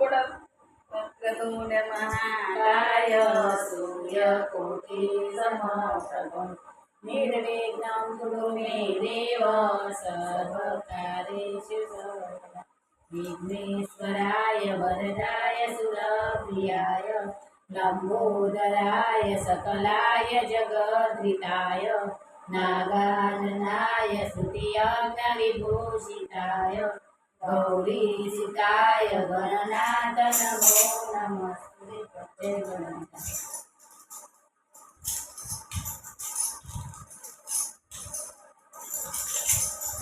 વક્રતુંડ મહાકાય સૂર્યકોટિ સમપ્રભ નિર્વિઘ્नं કુરુ મે દેવ સર્વકાર્યેષુ સર્વદા વિઘ્નેશ્વરાય વરદાય સુરપ્રિયાય લંબોદરાય सकलाय जगद्धिताय नागाननाय स्तुतियज्ञविभूषिताय गौरीसुताय गणनाथ नमो नमस्ते जय गणनाथ।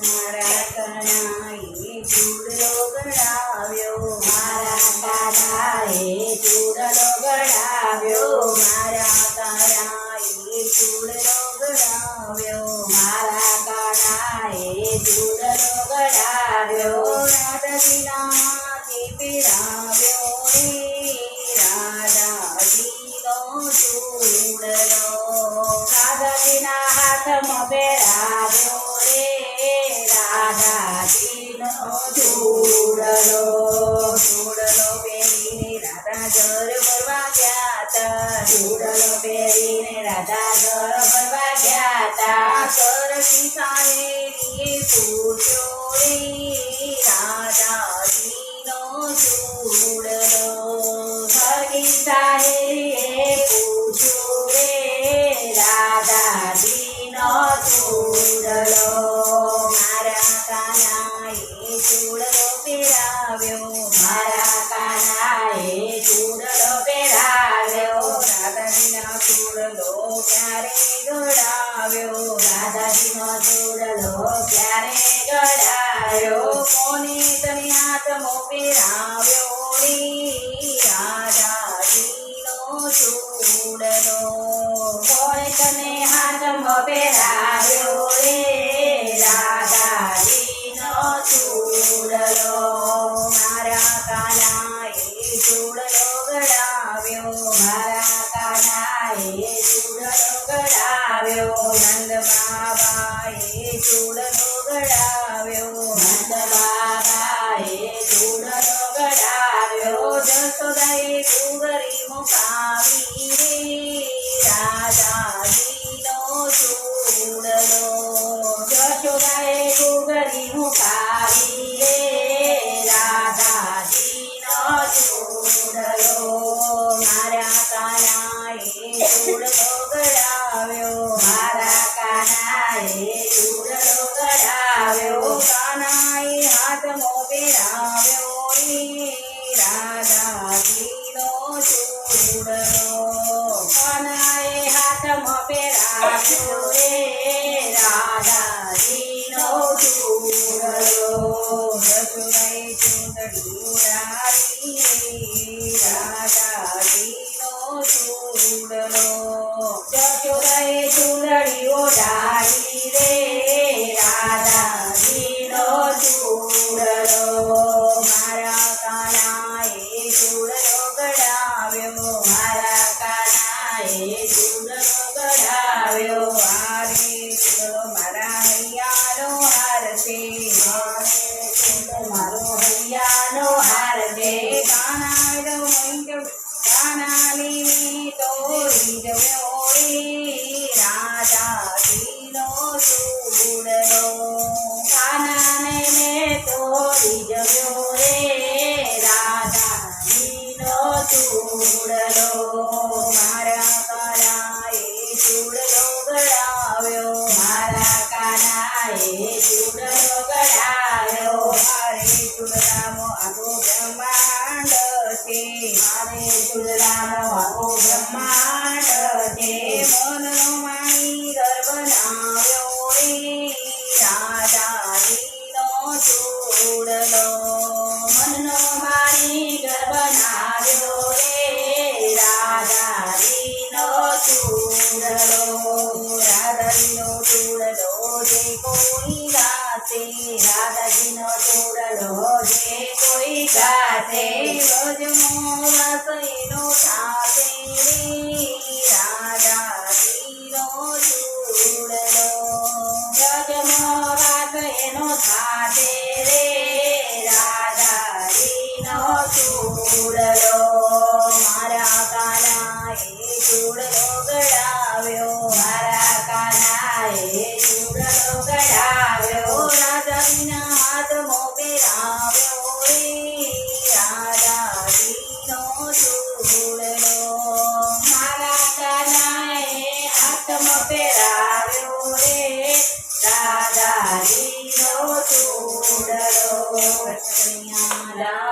મારા કનાએ ચૂડલો ગળાવ્યો, મારા કાનાએ ચૂડલો ગળાવ્યો, મારા કાનાએ ચૂડલો ગળાવ્યો, મારા કાનાએ ચૂડલો ગળાવ્યો, રાધાજીનાથી પીરાવ્યો રે રાધાજીનો ચૂડલો, રાધાજીના હાથમાં પહેરાવ્યો રાધાજીનો ચૂડલો, ચૂડલો પહેરીને રાધા ઘર ભરવા ગયા તા, ચૂડલો પહેરીને રાધા ઘર ભરવા ગયા તા, સરસી સાહેબીએ પૂછ્યો રે રાધાજીનો ચૂડલો, સરસી સાહેબીએ પૂછ્યો રે રાધાજીનો ચૂડલો, મારા કાનાએ ચૂડલો પહેરાવ્યો, મારા કાનાએ ચૂડલો પહેરાવ્યો, રાધાજીનો ચૂડલો ક્યારે ગળાવ્યો, રાધાજીનો ચૂડલો ક્યારે ગળાવ્યો, કોને તને હાથમાં પહેરાવ્યો રે રાધાજીનો ચૂડલો, કોને તને હાથમાં પહેરાવ્યો રે રાધાજીનો ચૂડલો, મારા કાનાએ ચૂડલો ગળાવ્યો, મારા કાનાએ ચૂડલો ગળાવ્યો, નંદ બાબાએ ચૂડલો ગળાવ્યો, નંદ બાબાએ ચૂડલો ગળાવ્યો, જશોદાએ ઘૂઘરી મુકાવી રે રાધાજીનો ચૂડલો, જશોદાએ ઘૂઘરી મુકાવી રે રાધાજીનો ચૂડલો, મારા કાનાએ ચૂડલો ગળાવ્યો, મારા કાનાએ ચૂડલો ગળાવ્યો, કાનાએ હાથમાં પહેરાવ્યો રે રાધાજીનો ચૂડલો, કાનાએ હાથમાં પહેરાવ્યો રે રાધાજીનો ચૂડલો, જશોદાએ ચૂંદડી ઉડાડી રાધાજીનો ચૂડલો, જશોદાએ ચૂંદડી ઉડાડી રે રાધાજીનો ચૂડલો, મારા કાનાએ ચૂડલો ગળાવ્યો, મારા કાનાએ ચૂડલો ગળાવ્યો, હારે ચૂડલો મારા હૈયાનો હાર છે, મારો હૈયાનો હાર છે, કાનાલીને તોડી જવ્યો રે રાધાજીનો ચૂડલો, કાનાને મેં તોડી જવ્યો રે રાધાજીનો ચૂડલો, મારા કાનાએ ચૂડલો ગળાવ્યો, મારા કાનાએ ચૂડલો ગળાવ્યો, મારે ચૂડલામો આખો બ્રહ્માંડ છે, મારે ચૂડલામો આખો બ્રહ્માંડ છે, મનનો માણી ગર્ભ બનાવ્યો રે રાધાજીનો ચૂડલો, મનનો માણી ગર્ભ બનાવ્યો રે રાધાજીનો ચૂડલો, રાધાજીનો ચૂડલો જે કોઈ ગાશે, રાધાજીનો ચૂડલો જે કોઈ ગાશે, વ્રજમો વાસ એનો થાશે રે રાધાજીનો ચૂડલો, વ્રજમો વાસ એનો થાશે રે રાધાજીનો ચૂડલો મારા કાનાએ ચૂડલો ગળાવ્યો મારા કાનાએ ચૂડલો ગળાવ્યો રાધાજીના હાથમાં પહેરાવ્યો રે રાધાજીનો ચૂડલો મારા કાનાએ હાથમાં પહેરાવ્યો રે રાધાજીનો ચૂડલો કૃષ્ણ